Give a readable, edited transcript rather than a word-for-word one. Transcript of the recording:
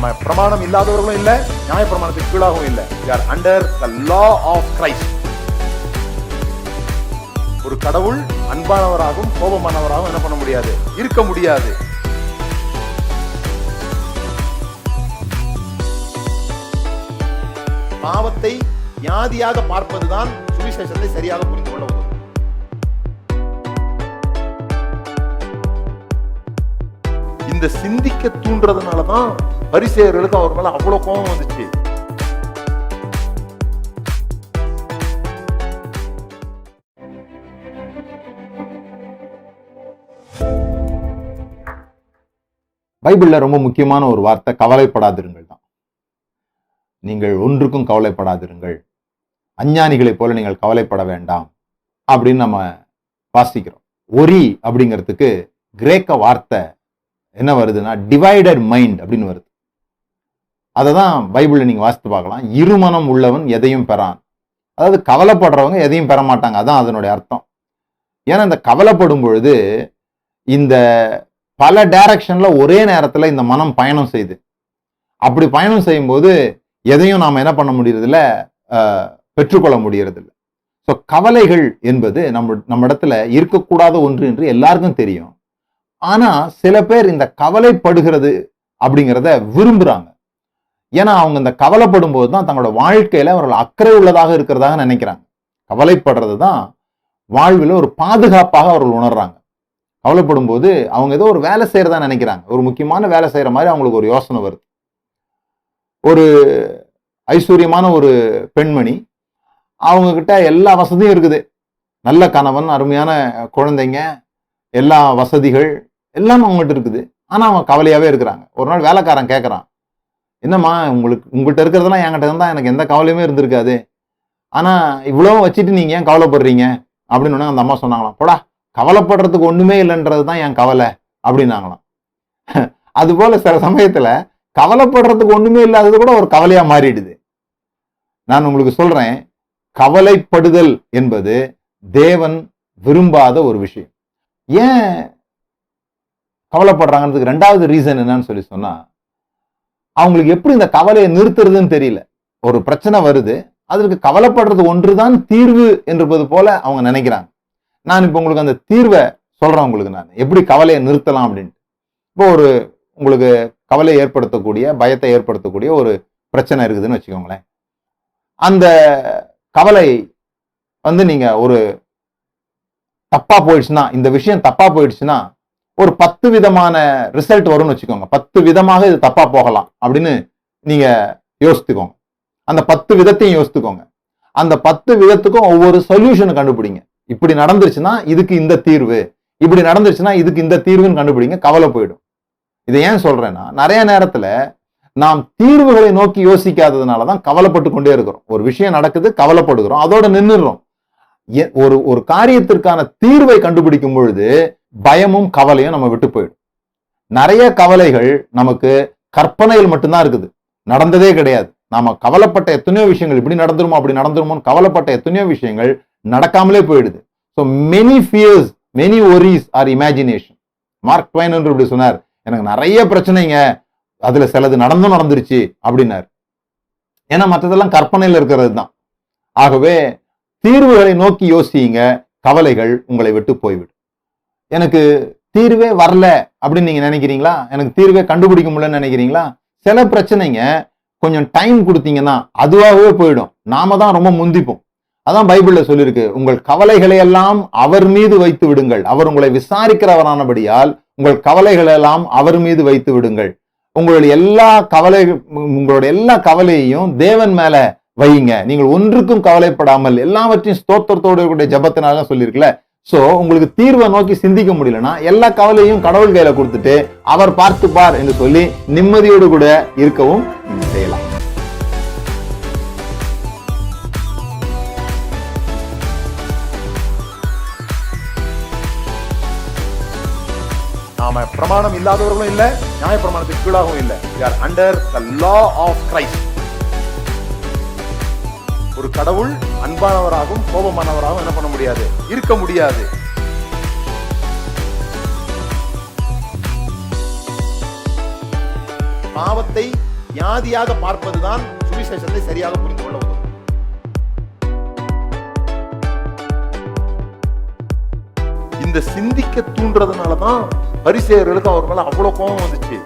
நாம பிரமாணம் இல்லாதவர்களும் இல்ல, நியாய பிரமாணத்துக்கு கீழாகவும் இல்ல. we are under the law of Christ. ஒரு கடவுள் அன்பானவராகவும் கோபமானவராகவும் என்ன பண்ண முடியாது, இருக்க முடியாது. பாவத்தை வியாதியாக பார்ப்பதுதான் சுவிசேஷத்தை சரியாக புரிந்து கொள்ள உதவும். இந்த சிந்திக்க தூண்டுறதுனாலதான் பரிசேயர்களுக்கு அவர் மேல அவ்வளவு கோபம் வந்துச்சு. பைபிள்ல ரொம்ப முக்கியமான ஒரு வார்த்தை கவலைப்படாதிருங்கள் தான். நீங்கள் ஒன்றுக்கும் கவலைப்படாதிருங்கள், அஞ்ஞானிகளைப் போல நீங்கள் கவலைப்பட வேண்டாம் அப்படின்னு நம்ம வாசிக்கிறோம். ஒரி அப்படிங்கிறதுக்கு கிரேக்க வார்த்தை என்ன வருதுன்னா டிவைடட் மைண்ட் அப்படின்னு வருது. அதை தான் பைபிள்ல நீங்க வாசித்து பார்க்கலாம். இருமனம் உள்ளவன் எதையும் பெறான். அதாவது கவலைப்படுறவங்க எதையும் பெற மாட்டாங்க, அதான் அதனுடைய அர்த்தம். ஏன்னா இந்த கவலைப்படும் பொழுது இந்த பல டைரக்ஷன்ல ஒரே நேரத்துல இந்த மனம் பயணம் செய்யுது. அப்படி பயணம் செய்யும் போது எதையும் நாம என்ன பண்ண முடியறதில்ல, பெற்றுக்கொள்ள முடியறதில்லை. ஸோ கவலைகள் என்பது நம்ம இடத்துல இருக்கக்கூடாத ஒன்று என்று எல்லாருக்கும் தெரியும். ஆனா சில பேர் இந்த கவலைப்படுகிறது அப்படிங்கிறத விரும்புறாங்க. ஏன்னா அவங்க இந்த கவலைப்படும் போது தான் தங்களோட வாழ்க்கையில அவர்கள் அக்கறை உள்ளதாக இருக்கிறதாக நினைக்கிறாங்க. கவலைப்படுறது தான் வாழ்வில் ஒரு பாதுகாப்பாக அவர்கள் உணர்றாங்க. கவலைப்படும் போது அவங்க ஏதோ ஒரு வேலை செய்யறதா நினைக்கிறாங்க. ஒரு முக்கியமான வேலை செய்யற மாதிரி அவங்களுக்கு ஒரு யோசனை வருது. ஒரு ஐஸ்வர்யமான ஒரு பெண்மணி, அவங்க கிட்ட எல்லா வசதியும் இருக்குது. நல்ல கணவன், அருமையான குழந்தைங்க, எல்லா வசதிகள் எல்லாம் அவங்ககிட்ட இருக்குது. ஆனா அவங்க கவலையாவே இருக்கிறாங்க. ஒரு நாள் வேலைக்காரன் கேட்கறான், என்னம்மா உங்கள்கிட்ட இருக்கிறதெல்லாம் என்கிட்ட இருந்தா எனக்கு எந்த கவலையுமே இருந்திருக்காது, ஆனா இவ்வளவு வச்சுட்டு நீங்க ஏன் கவலைப்படுறீங்க அப்படின்னு அந்த அம்மா சொன்னாங்களாம். போடா, கவலைப்படுறதுக்கு ஒண்ணுமே இல்லைன்றதுதான் என் கவலை அப்படின்னாங்களாம். அது போல சில சமயத்துல கவலைப்படுறதுக்கு ஒண்ணுமே இல்லாதது கூட ஒரு கவலையா மாறிடுது. நான் உங்களுக்கு சொல்றேன், கவலைப்படுதல் என்பது தேவன் விரும்பாத ஒரு விஷயம். ஏன் கவலைப்படுறாங்கிறதுக்கு ரெண்டாவது ரீசன் என்னன்னு சொன்னா, அவங்களுக்கு எப்படி இந்த கவலையை நிறுத்துறதுன்னு தெரியல. ஒரு பிரச்சனை வருது, அதற்கு கவலைப்படுறது ஒன்றுதான் தீர்வு என்பது போல அவங்க நினைக்கிறாங்க. நான் இப்ப உங்களுக்கு அந்த தீர்வை சொல்றேன். உங்களுக்கு நான் எப்படி கவலையை நிறுத்தலாம் அப்படின்ட்டு. இப்போ உங்களுக்கு கவலையை ஏற்படுத்தக்கூடிய, பயத்தை ஏற்படுத்தக்கூடிய ஒரு பிரச்சனை இருக்குதுன்னு வச்சுக்கோங்களேன். அந்த கவலை நீங்க ஒரு தப்பா போயிடுச்சுன்னா, இந்த விஷயம் தப்பா போயிடுச்சுன்னா ஒரு 10 விதமான ரிசல்ட் வரும்னு வச்சுக்கோங்க. 10 விதமாக இது தப்பா போகலாம் அப்படின்னு நீங்க யோசித்துக்கோங்க. அந்த 10 விதத்தையும் யோசித்துக்கோங்க. அந்த 10 விதத்துக்கும் ஒவ்வொரு சொல்யூஷன் கண்டுபிடிங்க. இப்படி நடந்துருச்சுன்னா இதுக்கு இந்த தீர்வு, இப்படி நடந்துருச்சுன்னா இதுக்கு இந்த தீர்வுன்னு கண்டுபிடிங்க. கவலை போயிடும். இதை ஏன் சொல்றேன்னா, நிறைய நேரத்துல நாம் தீர்வுகளை நோக்கி யோசிக்காததுனாலதான் கவலைப்பட்டு கொண்டே இருக்கிறோம். ஒரு விஷயம் நடக்குது, கவலைப்படுகிறோம், அதோட நின்றுடுறோம். ஒரு காரியத்திற்கான தீர்வை கண்டுபிடிக்கும் பொழுது பயமும் கவலையும் நம்ம விட்டு போயிடும். நிறைய கவலைகள் நமக்கு கற்பனையில் மட்டும்தான் இருக்குது, நடந்ததே கிடையாது. நாம கவலைப்பட்ட எத்தனையோ விஷயங்கள் இப்படி நடந்துருமோ அப்படி நடந்துருமோன்னு கவலைப்பட்ட எத்தனையோ விஷயங்கள் நடக்காமலே போயிடுது. So many fears, many worries are imagination. Mark Twain என்று இப்படி சொன்னார், எனக்கு நிறைய பிரச்சனைங்க, அதுல சிலது நடந்துருச்சு அப்படின்னாரு. ஏன்னா மற்றதெல்லாம் கற்பனையில் இருக்கிறது தான். ஆகவே தீர்வுகளை நோக்கி யோசிங்க, கவலைகள் உங்களை விட்டு போய்விடும். எனக்கு தீர்வே வரல அப்படின்னு நீங்க நினைக்கிறீங்களா? எனக்கு தீர்வே கண்டுபிடிக்க முடியலன்னு நினைக்கிறீங்களா? சில பிரச்சனைங்க கொஞ்சம் டைம் கொடுத்தீங்கன்னா அதுவாகவே போயிடும். நாம தான் ரொம்ப முந்திப்போம். அதான் பைபிள்ல சொல்லியிருக்கு, உங்கள் கவலைகளை எல்லாம் அவர் மீது வைத்து விடுங்கள், அவர் உங்களை விசாரிக்கிறவரானபடியால் உங்கள் கவலைகளை எல்லாம் அவர் மீது வைத்து விடுங்கள். உங்களுடைய எல்லா கவலையையும் தேவன் மேல வையுங்க. நீங்கள் ஒன்றுக்கும் கவலைப்படாமல் எல்லாவற்றையும் ஸ்தோத்திரத்தோடு கூடிய ஜபத்தினால சொல்லியிருக்கல. சோ உங்களுக்கு தீர்வை நோக்கி சிந்திக்க முடியலன்னா எல்லா கவலையும் கடவுள் கையில கொடுத்துட்டு அவர் பார்த்துப்பார் என்று சொல்லி நிம்மதியோடு கூட இருக்கவும் செய்யலாம். நாம பிரமாணம் இல்லாதவர்களும் இல்ல, நியாய பிரமாணத்துக்கு கீழாகவும் இல்ல. we are under the law of Christ. ஒரு கடவுள் அன்பானவராகவும் கோபமானவராகவும் என்ன பண்ண முடியாது, இருக்க முடியாது. பாவத்தை வியாதியாக பார்ப்பதுதான் சுவிசேஷத்தை சரியாக புரிந்து கொள்ள உதவும். இந்த சிந்திக்க தூண்டுறதுனாலதான் பரிசேயர்களுக்கு அவர் மேல அவ்வளவு கோபம் வந்துச்சு.